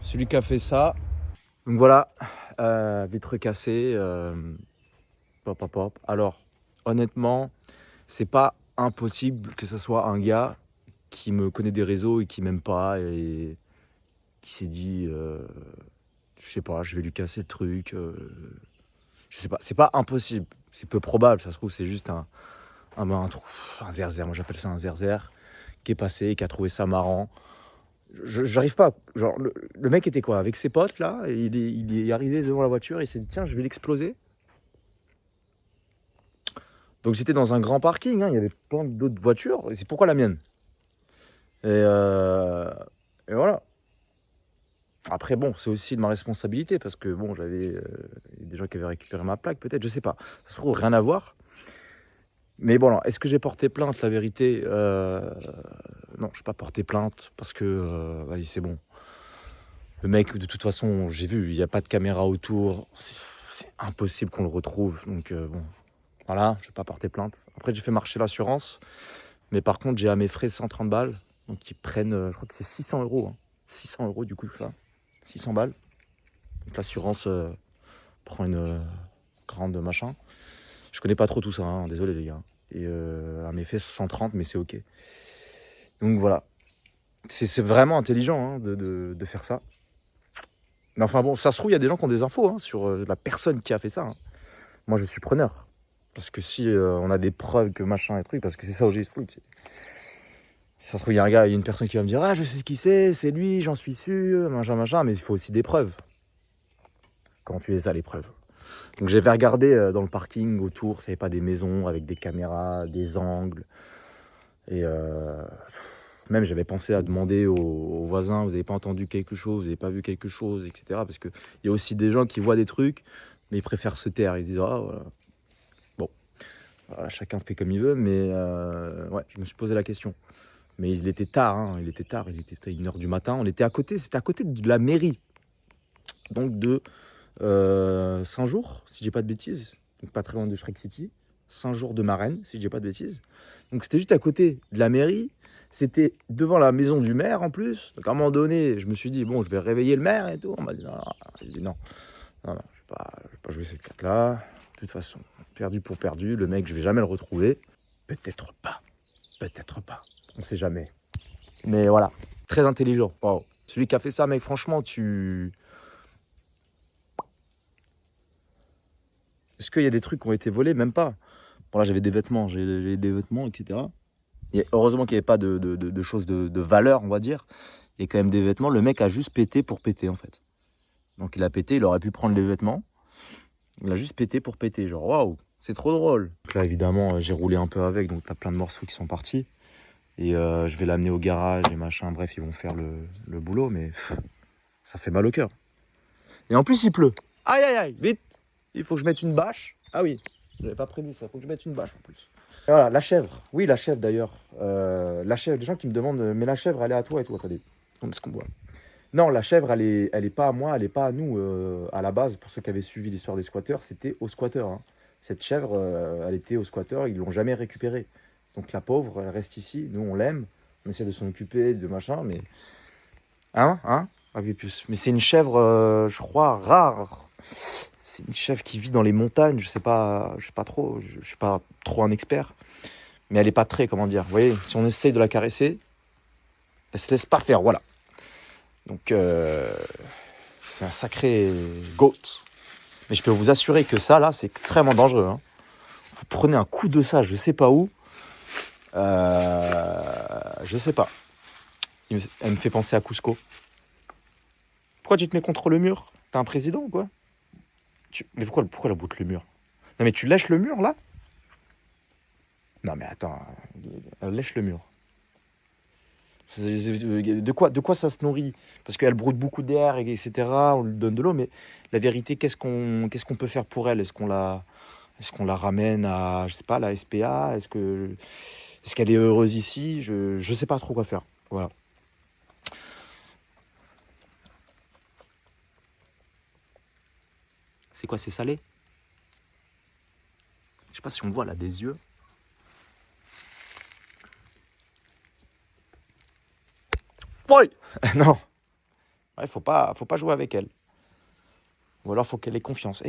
celui qui a fait ça. Donc voilà, vitre cassée, pop, pop, pop. Alors, honnêtement, c'est pas impossible que ce soit un gars qui me connaît des réseaux et qui m'aime pas et qui s'est dit, je sais pas, je vais lui casser le truc. Je sais pas, c'est pas impossible, c'est peu probable. Ça se trouve, c'est juste un zerzer. Moi, j'appelle ça un zerzer qui est passé et qui a trouvé ça marrant. J'arrive pas. Genre, le mec était quoi? Avec ses potes là, et il est arrivé devant la voiture et il s'est dit tiens, je vais l'exploser. Donc j'étais dans un grand parking, hein, il y avait plein d'autres voitures, et c'est pourquoi la mienne. Et, euh, et voilà. Après, bon, c'est aussi de ma responsabilité parce que bon, j'avais des gens qui avaient récupéré ma plaque, peut-être, je sais pas. Ça se trouve, rien à voir. Mais bon, alors, est-ce que j'ai porté plainte? La vérité, non, je n'ai pas porté plainte parce que, vas-y, c'est bon. Le mec, de toute façon, j'ai vu, il n'y a pas de caméra autour. C'est impossible qu'on le retrouve. Donc, bon, voilà, je n'ai pas porté plainte. Après, j'ai fait marcher l'assurance. Mais par contre, j'ai à mes frais 130 balles. Donc, ils prennent, je crois que c'est 600 euros. 600 euros, du coup, ça. 600 balles. Donc, l'assurance prend une grande machin. Je connais pas trop tout ça, hein, désolé, les gars. Et à mes frais, 130, mais c'est OK. Donc, voilà. C'est vraiment intelligent hein, de faire ça. Mais enfin bon, ça se trouve, il y a des gens qui ont des infos hein, sur la personne qui a fait ça. Hein. Moi, je suis preneur. Parce que si on a des preuves que machin et truc, parce que c'est ça au truc. Ça se trouve, il y a un gars, il y a une personne qui va me dire ah, je sais qui c'est lui, j'en suis sûr, machin, machin, mais il faut aussi des preuves. Quand tu les as, les preuves. Donc j'avais regardé dans le parking autour, s'il n'y avait pas des maisons avec des caméras, des angles. Et même j'avais pensé à demander aux voisins, vous n'avez pas entendu quelque chose, vous n'avez pas vu quelque chose, etc. Parce qu'il y a aussi des gens qui voient des trucs, mais ils préfèrent se taire. Ils disent ah voilà. Bon, voilà, chacun fait comme il veut, mais ouais, je me suis posé la question. Mais il était tard, hein, il était 1h du matin. On était à côté, c'était à côté de la mairie. Donc de Saint-Jour, si j'ai pas de bêtises. Donc pas très loin de Shrek City. Saint-Jour de Marennes, si j'ai pas de bêtises. Donc c'était juste à côté de la mairie. C'était devant la maison du maire en plus. Donc à un moment donné, je me suis dit, bon, je vais réveiller le maire et tout. On m'a dit, non, j'ai dit non, non, non, je vais pas jouer cette carte-là. De toute façon, perdu pour perdu. Le mec, je vais jamais le retrouver. Peut-être pas. Peut-être pas. On sait jamais. Mais voilà, très intelligent. Wow. Celui qui a fait ça, mec, franchement, Est-ce qu'il y a des trucs qui ont été volés? Même pas. Bon, là, j'avais des vêtements, j'ai des vêtements, etc. Et heureusement qu'il n'y avait pas de choses de valeur, on va dire. Il y a quand même des vêtements. Le mec a juste pété pour péter, en fait. Donc, il a pété, il aurait pu prendre les vêtements. Il a juste pété pour péter. Genre, waouh, c'est trop drôle. Donc là, évidemment, j'ai roulé un peu avec, donc t'as plein de morceaux qui sont partis. Et je vais l'amener au garage et machin. Bref, ils vont faire le boulot, mais ça fait mal au cœur. Et en plus, il pleut. Aïe, aïe, aïe, vite. Il faut que je mette une bâche. Ah oui, j'avais pas prévu ça. Il faut que je mette une bâche en plus. Et voilà, la chèvre. Oui, la chèvre d'ailleurs. La chèvre, des gens qui me demandent, mais la chèvre, elle est à toi et tout. Attendez, on ce qu'on voit. Non, la chèvre, elle est pas à moi, elle est pas à nous. À la base, pour ceux qui avaient suivi l'histoire des squatteurs, c'était aux squatteurs. Hein. Cette chèvre, elle était aux squatteurs, ils l'ont jamais récupérée. Donc la pauvre, elle reste ici. Nous, on l'aime. On essaie de s'en occuper, de machin, mais. Hein? Ah oui, plus. Mais c'est une chèvre, je crois, rare. C'est une chèvre qui vit dans les montagnes. Je sais pas trop. Je suis pas trop un expert. Mais elle est pas très, comment dire. Vous voyez, si on essaye de la caresser, elle se laisse pas faire. Voilà. Donc, c'est un sacré goat. Mais je peux vous assurer que ça, là, c'est extrêmement dangereux. Hein. Vous prenez un coup de ça, je sais pas où. Je sais pas. Elle me fait penser à Cusco. Pourquoi tu te mets contre le mur? T'es un président ou quoi? Mais pourquoi la boute le mur? Non mais tu lèches le mur là? Non mais attends, elle lèche le mur. De quoi ça se nourrit? Parce qu'elle broute beaucoup d'air, etc. On lui donne de l'eau, mais la vérité, qu'est-ce qu'on peut faire pour elle? Est-ce qu'on la ramène à, je sais pas, la SPA? Est-ce qu'elle est heureuse ici? Je sais pas trop quoi faire. Voilà. C'est quoi, c'est salé? Je sais pas si on voit là des yeux. Oui. Non. Ouais, faut pas jouer avec elle. Ou alors, faut qu'elle ait confiance.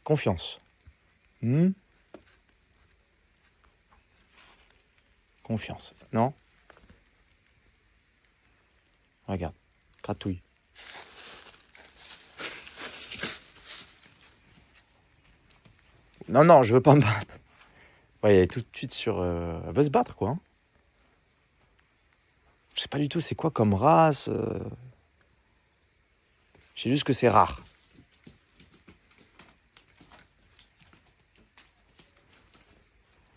Confiance. Hmm. Confiance. Non? Regarde. Gratouille. Non, non, je veux pas me battre. Ouais, elle est tout de suite sur... Elle veut se battre, quoi. Hein. Je sais pas du tout c'est quoi comme race. Je sais juste que c'est rare.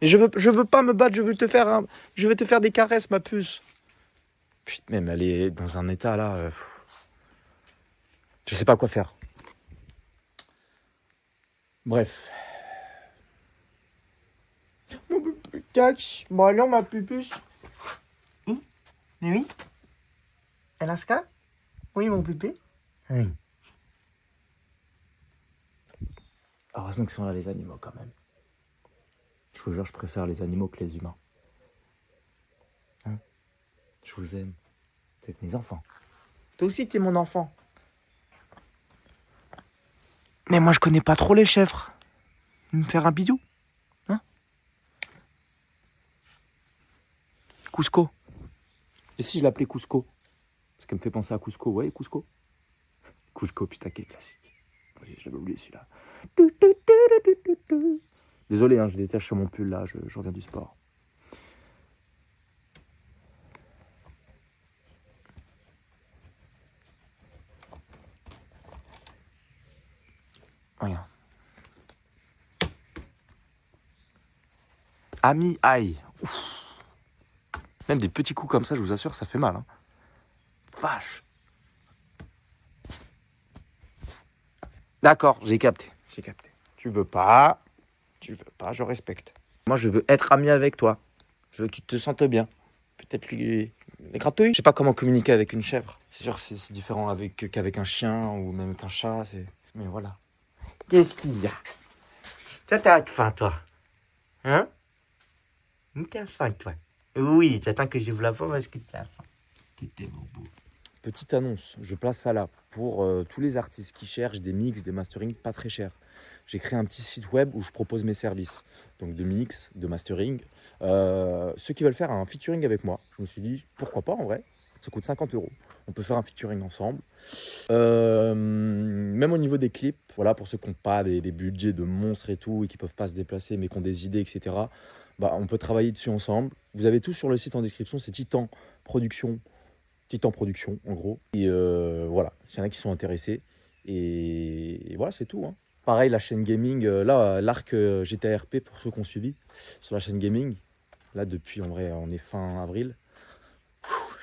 Et je veux pas me battre, je veux te faire des caresses, ma puce. Putain, même elle est dans un état là. Je sais pas quoi faire. Bref. Mon pupicax, bon alors ma pupuce. Oui? Alaska? Oui, mon pupé? Oui. Heureusement que sont là les animaux quand même. Je vous jure, je préfère les animaux que les humains. Hein? Je vous aime. Vous êtes mes enfants. Toi aussi, t'es mon enfant. Mais moi, je connais pas trop les chèvres. Me faire un bisou? Hein? Cusco. Et si je l'appelais Cusco? Parce qu'elle me fait penser à Cusco. Ouais, Cusco. Cusco, putain, quel classique. Oui, je l'avais oublié celui-là. Désolé, hein, je détache sur mon pull là, je reviens du sport. Regarde. Ami aïe. Même des petits coups comme ça, je vous assure, ça fait mal. Hein. Vache. D'accord, j'ai capté. J'ai capté. Tu veux pas, je respecte. Moi, je veux être ami avec toi. Je veux que tu te sentes bien. Peut-être les gratouilles. Je sais pas comment communiquer avec une chèvre. C'est sûr que c'est différent qu'avec un chien ou même qu'un chat. Mais voilà. Qu'est-ce qu'il y a? Toi, t'as faim, toi. Hein? T'as faim, toi. Oui, t'attends que j'ouvre la porte parce que t'as faim. T'étais bobo. Petite annonce, je place ça là pour tous les artistes qui cherchent des mix, des mastering pas très chers. J'ai créé un petit site web où je propose mes services, donc de mix, de mastering. Ceux qui veulent faire un featuring avec moi, je me suis dit pourquoi pas en vrai, ça coûte 50 €. On peut faire un featuring ensemble. Même au niveau des clips, voilà, pour ceux qui n'ont pas des budgets de monstres et tout, et qui peuvent pas se déplacer, mais qui ont des idées, etc. Bah, on peut travailler dessus ensemble. Vous avez tout sur le site en description, c'est Titan Production. Titan Production, en gros. Et voilà, s'il y en a qui sont intéressés. Et voilà, c'est tout. Hein. Pareil, la chaîne gaming, là, l'arc GTA RP, pour ceux qui ont suivi, sur la chaîne gaming, là, depuis, en vrai, on est fin avril.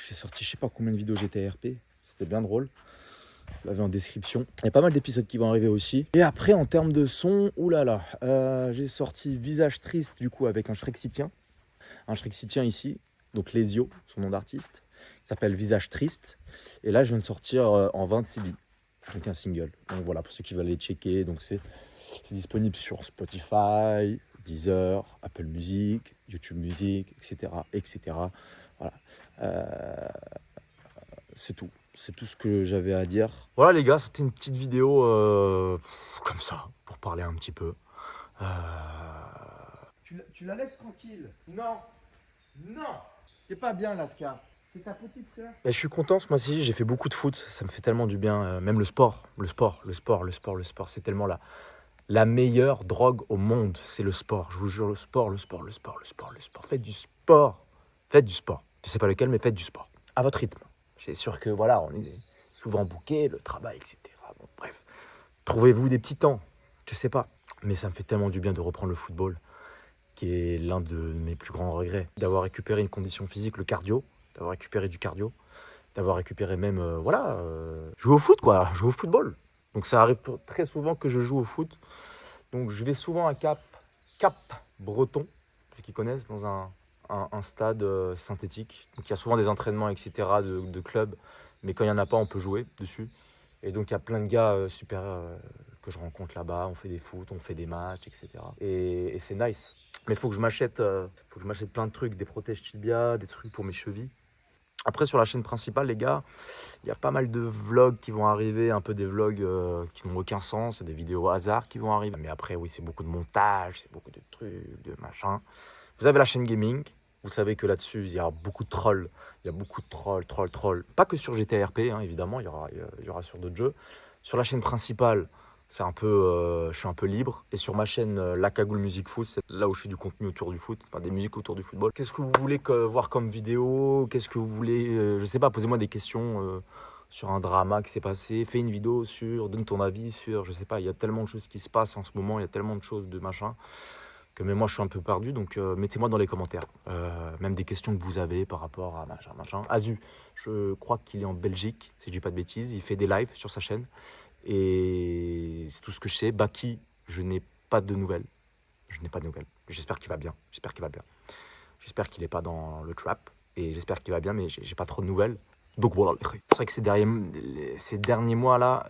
J'ai sorti, je sais pas combien de vidéos GTA RP. C'était bien drôle. Vous l'avez en description. Il y a pas mal d'épisodes qui vont arriver aussi. Et après, en termes de son, oulala, j'ai sorti Visage Triste, du coup, avec un Shrexitien. Un Shrexitien ici, donc Lesio, son nom d'artiste, qui s'appelle Visage Triste. Et là, je viens de sortir en 26 bits, donc un single. Donc voilà, pour ceux qui veulent aller checker, donc c'est disponible sur Spotify, Deezer, Apple Music, YouTube Music, etc. etc. Voilà. C'est tout. C'est tout ce que j'avais à dire. Voilà les gars, c'était une petite vidéo comme ça, pour parler un petit peu. Tu la laisses tranquille. Non. Non. C'est pas bien, Lascar. C'est ta petite sœur. Je suis content ce mois-ci, j'ai fait beaucoup de foot. Ça me fait tellement du bien. Même le sport. Le sport. C'est tellement la meilleure drogue au monde. C'est le sport. Je vous jure, le sport. Faites du sport. Faites du sport. Je sais pas lequel, mais faites du sport. À votre rythme. C'est sûr que voilà, on est souvent bouqué, le travail, etc. Bon, bref. Trouvez-vous des petits temps. Je sais pas. Mais ça me fait tellement du bien de reprendre le football, qui est l'un de mes plus grands regrets. D'avoir récupéré une condition physique, le cardio, d'avoir récupéré du cardio, d'avoir récupéré même, jouer au foot quoi, jouer au football. Donc ça arrive très souvent que je joue au foot. Donc je vais souvent à Cap Breton, ceux qui connaissent, dans un stade synthétique. Donc il y a souvent des entraînements, etc. de clubs, mais quand il n'y en a pas, on peut jouer dessus. Et donc il y a plein de gars super que je rencontre là-bas, on fait des foot, on fait des matchs, etc. Et c'est nice. Mais il faut que je m'achète plein de trucs, des protèges tibia, des trucs pour mes chevilles. Après, sur la chaîne principale, les gars, il y a pas mal de vlogs qui vont arriver, un peu des vlogs qui n'ont aucun sens, des vidéos au hasard qui vont arriver. Mais après, oui, c'est beaucoup de montage, c'est beaucoup de trucs, de machin. Vous avez la chaîne gaming. Vous savez que là-dessus, il y a beaucoup de trolls. Il y a beaucoup de trolls. Pas que sur GTA RP, hein, évidemment, il y aura sur d'autres jeux. Sur la chaîne principale, c'est un peu, je suis un peu libre. Et sur ma chaîne La Cagoule Musique Foot, c'est là où je fais du contenu autour du foot, enfin des musiques autour du football. Qu'est-ce que vous voulez voir comme vidéo? Qu'est-ce que vous voulez, je sais pas, posez-moi des questions sur un drama qui s'est passé. Fais une vidéo sur, donne ton avis sur, je sais pas, il y a tellement de choses qui se passent en ce moment, il y a tellement de choses de machin que même moi je suis un peu perdu, donc mettez-moi dans les commentaires, même des questions que vous avez par rapport à machin. Azu, je crois qu'il est en Belgique, si je dis pas de bêtises, il fait des lives sur sa chaîne, et c'est tout ce que je sais. Baki, je n'ai pas de nouvelles, j'espère qu'il va bien, j'espère qu'il n'est pas dans le trap, et j'espère qu'il va bien, mais j'ai pas trop de nouvelles. Donc voilà, c'est vrai que ces derniers mois-là,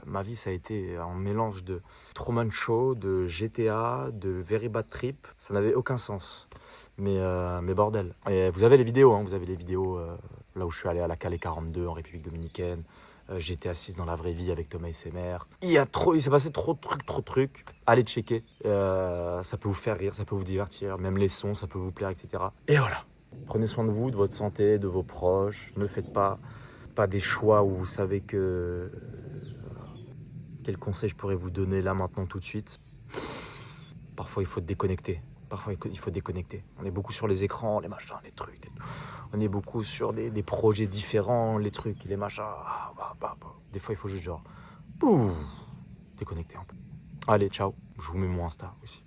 ma vie, ça a été un mélange de Truman Show, de GTA, de Very Bad Trip. Ça n'avait aucun sens. Mais bordel. Et vous avez les vidéos, hein, là où je suis allé à la Calais 42 en République Dominicaine. GTA 6 dans la vraie vie avec Thomas SMR. Il s'est passé trop de trucs. Allez checker. Ça peut vous faire rire, ça peut vous divertir. Même les sons, ça peut vous plaire, etc. Et voilà. Prenez soin de vous, de votre santé, de vos proches. Ne faites pas des choix où vous savez que... Quel conseil je pourrais vous donner là, maintenant, tout de suite? Parfois, il faut déconnecter. On est beaucoup sur les écrans, les machins, les trucs. On est beaucoup sur des projets différents, les trucs, les machins. Des fois, il faut juste genre... déconnecter un peu. Allez, ciao. Je vous mets mon Insta aussi.